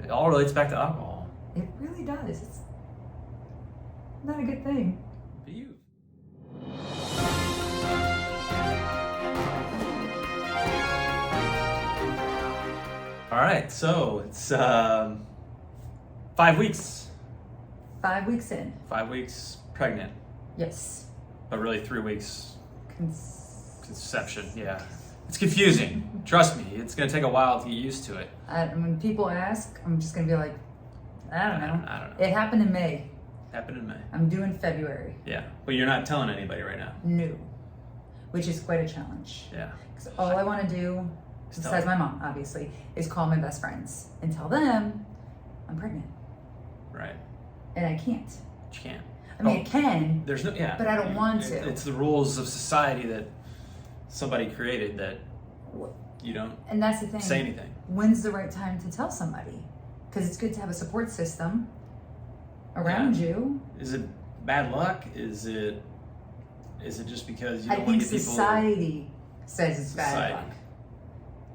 It all relates back to alcohol. It really does. It's not a good thing. But you. All right, so it's 5 weeks. 5 weeks in. 5 weeks pregnant, Yes. but really 3 weeks Cons- conception. Yeah, it's confusing. Trust me, it's gonna take a while to get used to it. When people ask, I'm just going to be like, I don't know. I don't know. It happened in May. Happened in May. I'm due in February. Yeah, but you're not telling anybody right now. New. Which is quite a challenge. Yeah. Because all I want to do, besides my mom, obviously, is call my best friends and tell them I'm pregnant. Right. And I can't. You can't. I mean, I can, There's no, yeah. but I don't want to. It's the rules of society that somebody created that you don't And that's the thing. say anything. When's the right time to tell somebody? Because it's good to have a support system around you. Is it bad luck? Is it just because you don't I want think to get society says it's bad luck.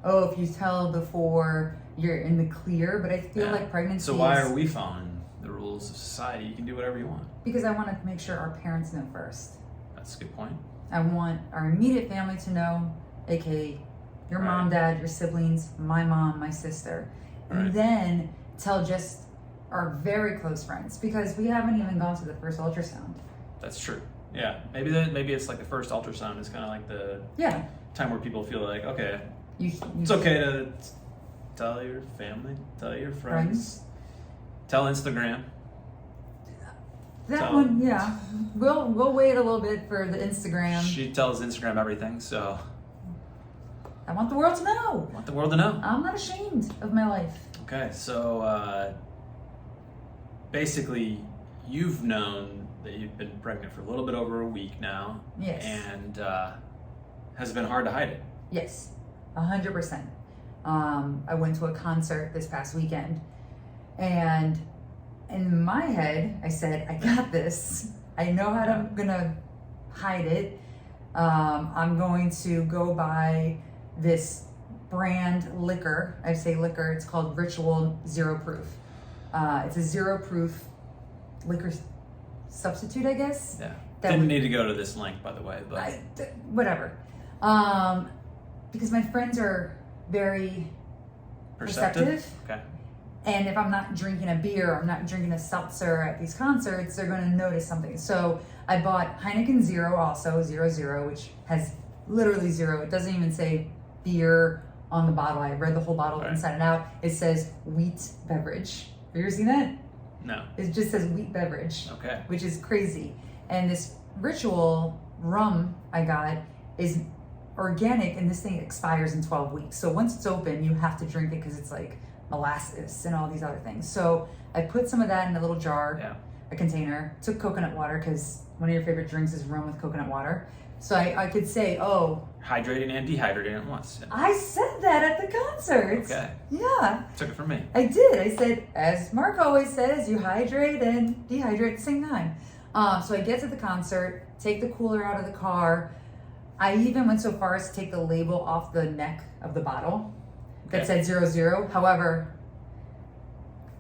Oh, if you tell before you're in the clear, but I feel like pregnancy. So why are we following the rules of society? You can do whatever you want. Because I want to make sure our parents know first. That's a good point. I want our immediate family to know, aka your mom, dad, your siblings, my mom, my sister, and then tell just our very close friends, because we haven't even gone to the first ultrasound. That's true. Yeah, maybe it's like the first ultrasound is kind of like the time where people feel like, okay, it's okay to tell your family, tell your friends, tell Instagram. That one, yeah. We'll wait a little bit for the Instagram. She tells Instagram everything, so I want the world to know. I want the world to know. I'm not ashamed of my life. Okay, so basically, you've known that you've been pregnant for a little bit over a week now. Yes. And has it been hard to hide it? Yes, 100%. I went to a concert this past weekend, and in my head, I said, I got this. I know how I'm gonna hide it. I'm going to go buy this brand liquor. I say liquor, it's called Ritual Zero Proof. It's a zero proof liquor substitute, I guess. Yeah. Didn't need to go to this link, by the way, but whatever. Because my friends are very perceptive. Okay. And if I'm not drinking a beer, I'm not drinking a seltzer at these concerts, they're going to notice something. So I bought Heineken Zero, also 00, which has literally zero. It doesn't even say beer on the bottle. I read the whole bottle inside and out. It says wheat beverage. Have you ever seen that? No. It just says wheat beverage. Okay. Which is crazy. And this Ritual rum I got is organic, and this thing expires in 12 weeks. So once it's open, you have to drink it because it's like molasses and all these other things. So I put some of that in a little jar, a container, took coconut water because one of your favorite drinks is rum with coconut water. So I could say, hydrating and dehydrating at once. I said that at the concert. Okay. Yeah. Took it from me. I did. I said, as Mark always says, you hydrate and dehydrate at the same time. So I get to the concert, take the cooler out of the car. I even went so far as to take the label off the neck of the bottle that said 00. However,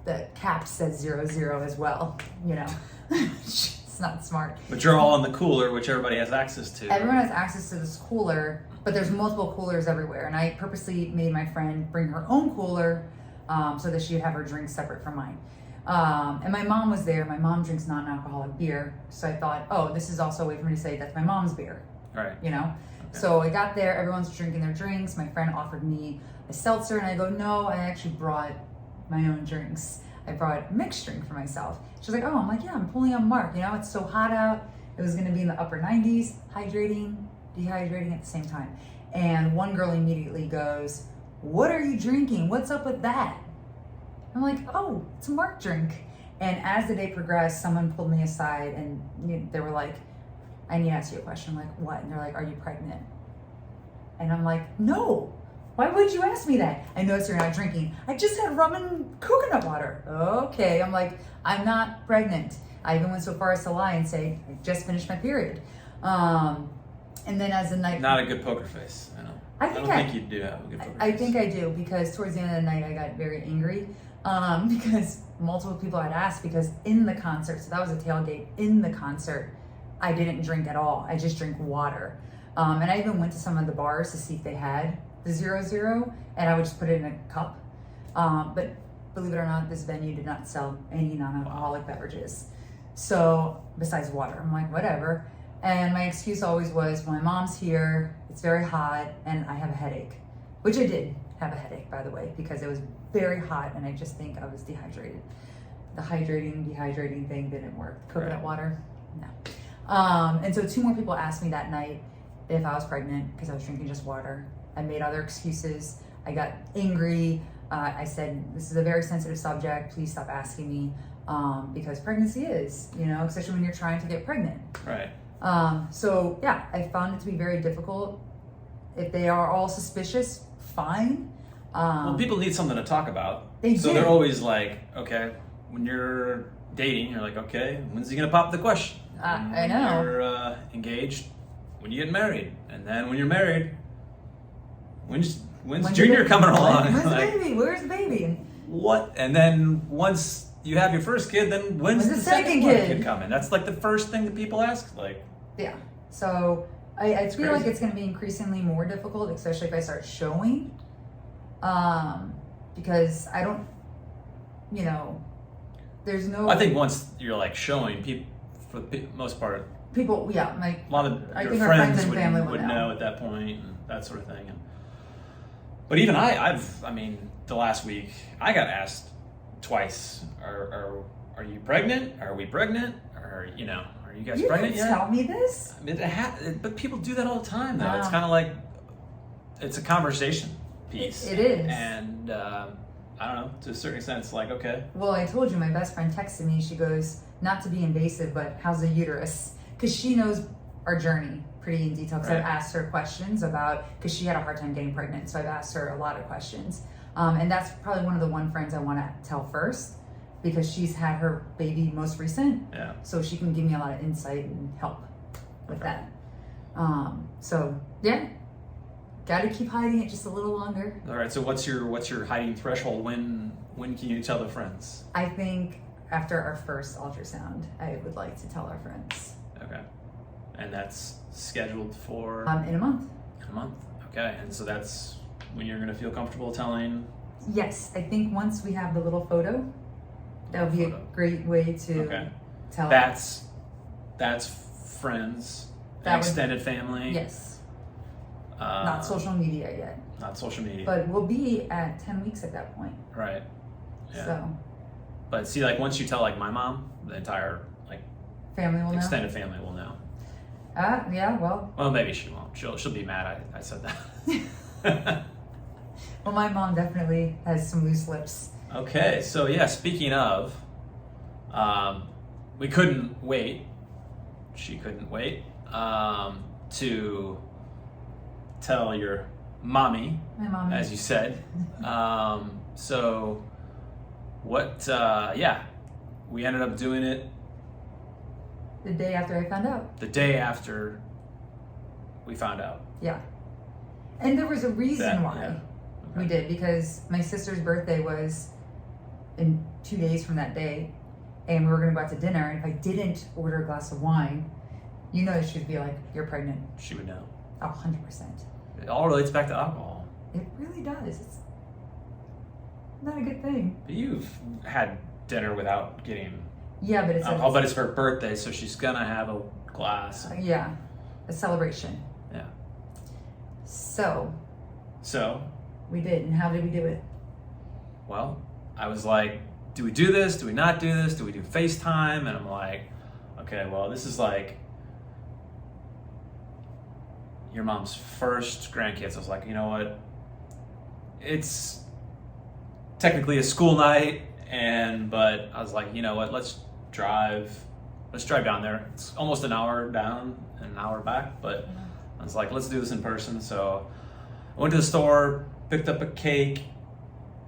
the cap says 00 as well, you know. It's not smart. But you're all in the cooler, which everybody has access to. Everyone has access to this cooler, but there's multiple coolers everywhere. And I purposely made my friend bring her own cooler so that she would have her drinks separate from mine. And my mom was there. My mom drinks non-alcoholic beer. So I thought, this is also a way for me to say that's my mom's beer. Right. You know? Okay. So I got there, everyone's drinking their drinks. My friend offered me a seltzer, and I go, no, I actually brought my own drinks. I brought a mixed drink for myself. She's like, I'm like, yeah, I'm pulling on Mark. You know, it's so hot out. It was going to be in the upper 90s, hydrating, dehydrating at the same time. And one girl immediately goes, what are you drinking? What's up with that? I'm like, it's a Mark drink. And as the day progressed, someone pulled me aside and they were like, I need to ask you a question. I'm like, what? And they're like, are you pregnant? And I'm like, no. Why would you ask me that? I noticed you're not drinking. I just had rum and coconut water. Okay. I'm like, I'm not pregnant. I even went so far as to lie and say, I just finished my period. And then as the night... Not a good poker face. I don't think you do have a good poker face. I think I do, because towards the end of the night, I got very angry. because multiple people had asked, because in the concert, so that was a tailgate, in the concert, I didn't drink at all. I just drink water. And I even went to some of the bars to see if they had the 0.0, and I would just put it in a cup. But believe it or not, this venue did not sell any non-alcoholic beverages. So besides water, I'm like, whatever. And my excuse always was, well, my mom's here, it's very hot, and I have a headache. Which I did have a headache, by the way, because it was very hot, and I just think I was dehydrated. The dehydrating thing didn't work. Coconut water, no. And so 2 more people asked me that night if I was pregnant because I was drinking just water. I made other excuses. I got angry. I said, this is a very sensitive subject. Please stop asking me, because pregnancy is, especially when you're trying to get pregnant. Right. So yeah, I found it to be very difficult. If they are all suspicious, fine. Well, people need something to talk about. So they're always like, okay, when you're dating, you're like, okay, when's he gonna pop the question? I know. When you're engaged, when you get married, and then when you're married, when's Junior coming along? When's the baby? Where's the baby? What? And then once you have your first kid, then when's the second kid coming? That's like the first thing that people ask. Like, yeah. So I feel like it's going to be increasingly more difficult, especially if I start showing, because I don't, there's no. I think once you're like showing people, for the most part, people, yeah, a lot of your friends and family would know at that point and that sort of thing. But even I mean, the last week I got asked twice, are you pregnant? Are we pregnant? Or are you guys pregnant yet? You tell me this. I mean, but people do that all the time, though. Wow. It's kind of like it's a conversation piece. It is, and I don't know. To a certain extent, it's like, okay. Well, I told you, my best friend texted me. She goes, not to be invasive, but how's the uterus? Because she knows our journey pretty in detail. Because I've asked her questions about, because she had a hard time getting pregnant, so I've asked her a lot of questions. And that's probably one of the friends I want to tell first, because she's had her baby most recent. Yeah. So she can give me a lot of insight and help with that. So yeah, got to keep hiding it just a little longer. All right. So what's your hiding threshold? When can you tell the friends? I think after our first ultrasound, I would like to tell our friends. Okay. And that's scheduled for? In a month. In a month. Okay. And so that's when you're going to feel comfortable telling? Yes. I think once we have the little photo, that would be a great way to tell. That's friends, extended family. Yes. Not social media yet. Not social media. But we'll be at 10 weeks at that point. Right. Yeah. So. But see, like once you tell like my mom, the entire family will extended family will know. Yeah. Well, maybe she won't. She'll be mad. I said that. Well, my mom definitely has some loose lips. Okay, so yeah, speaking of, we couldn't wait. She couldn't wait to tell your mommy, my mommy, as you said. So what? We ended up doing it the day after I found out. The day after we found out. Yeah, and there was a reason why we did, because my sister's birthday was in 2 days from that day, and we were going to go out to dinner, and if I didn't order a glass of wine, she'd be like, you're pregnant. She would know. 100%. It all relates back to alcohol. It really does. It's not a good thing. But you've had dinner without getting but it's alcohol, but it's her birthday, so she's going to have a glass. A celebration. Yeah. So we did, and how did we do it? Well, I was like, do we do this? Do we not do this? Do we do FaceTime? And I'm like, okay, well, this is like your mom's first grandkids. I was like, you know what? It's technically a school night, but I was like, you know what? Let's drive down there. It's almost an hour down and an hour back, but I was like, let's do this in person. So I went to the store, picked up a cake,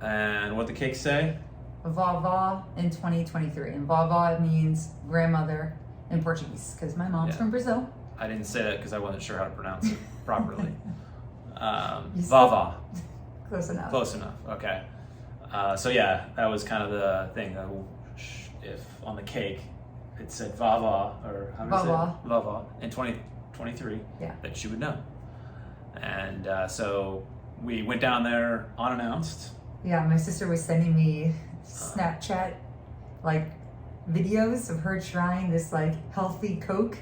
and what did the cake say? Vovó in 2023. And vovó means grandmother in Portuguese, because my mom's from Brazil. I didn't say that because I wasn't sure how to pronounce it properly. Vovó. Close enough. Close enough, okay. So yeah, that was kind of the thing. If on the cake it said vovó, or how does it? Vovó in 2023, that she would know. And so we went down there unannounced. Yeah, my sister was sending me Snapchat like videos of her trying this like healthy Coke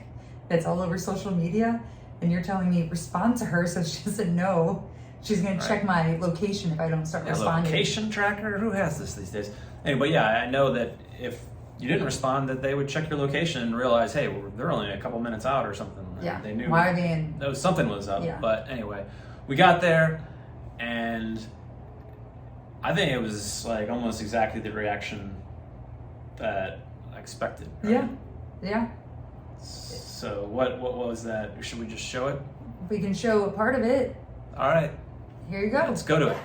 that's all over social media, and you're telling me respond to her so she doesn't know. She's gonna check my location if I don't start responding. Location tracker? Who has this these days? Anyway, yeah, I know that if you didn't respond, that they would check your location and realize, hey, they're only a couple minutes out or something. Yeah. They knew. Why are they in? No, something was up. Yeah. But anyway, we got there, and I think it was like almost exactly the reaction that I expected. Right? Yeah. Yeah. So what was that? Should we just show it? We can show a part of it. All right. Here you go. Let's go to it.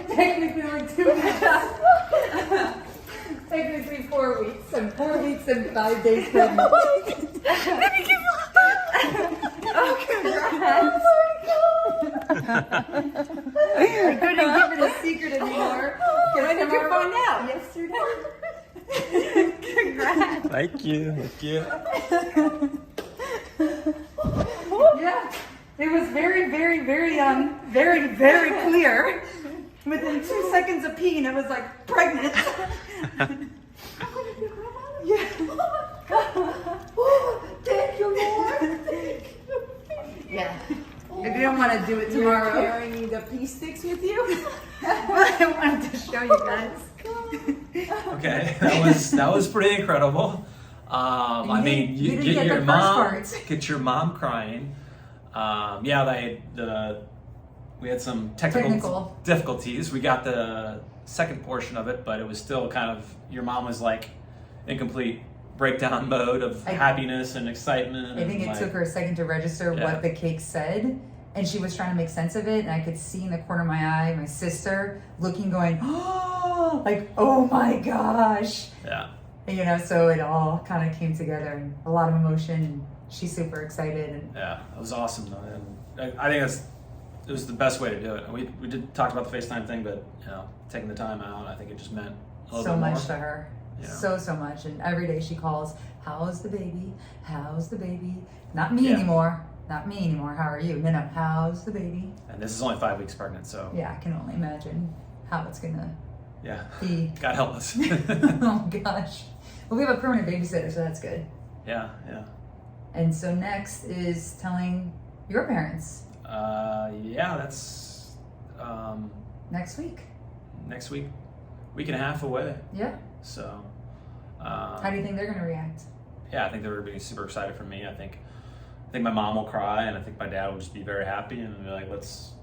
Technically like 2 weeks. Technically 4 weeks. I'm 4 weeks and 5 days pregnant. Oh, congrats. I couldn't give it a secret anymore. When did you find out? Yesterday. Congrats. Thank you. Thank you. Yeah. It was very, very, very, very clear. Within 2 seconds of peeing, I was like, pregnant. Yeah. Thank you, Lord. Yeah. I didn't want to do it tomorrow. Carrying the pee sticks with you? I wanted to show you guys. Okay, that was pretty incredible. I mean, you get your mom crying. We had some technical difficulties. We got the second portion of it, but it was still kind of, your mom was like in complete breakdown mode of happiness and excitement. I think it took her a second to register what the cake said, and she was trying to make sense of it, and I could see in the corner of my eye my sister looking, going, oh, like, oh my gosh. Yeah. And, so it all kind of came together, and a lot of emotion, and she's super excited. And yeah, it was awesome though, and I think it was the best way to do it. We did talk about the FaceTime thing, but taking the time out, I think it just meant a little so bit more. much to her. So much. And every day she calls, how's the baby? How's the baby? Not me anymore. Not me anymore. How are you? No, how's the baby? And this is only 5 weeks pregnant, so. Yeah, I can only imagine how it's going to be. God help us. Oh, gosh. Well, we have a permanent babysitter, so that's good. Yeah. And so next is telling your parents. That's next week. Next week. Week and a half away. Yeah. So. How do you think they're going to react? Yeah, I think they're being super excited for me. I think my mom will cry, and I think my dad will just be very happy and be like, let's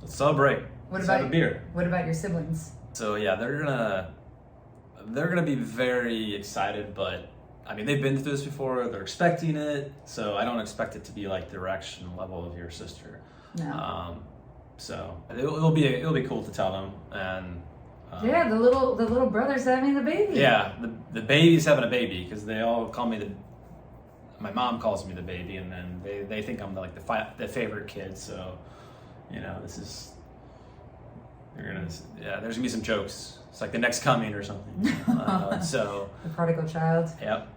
celebrate. Let's have a beer. What about your siblings? So yeah, they're gonna be very excited, but I mean, they've been through this before. They're expecting it, so I don't expect it to be like the reaction level of your sister. No. So it'll be cool to tell them, and the little brother's having the baby. Yeah, the baby's having a baby, because they all call me my mom calls me the baby, and then they think I'm the favorite kid. So there's gonna be some jokes. It's like the next coming or something. So the prodigal child. Yep.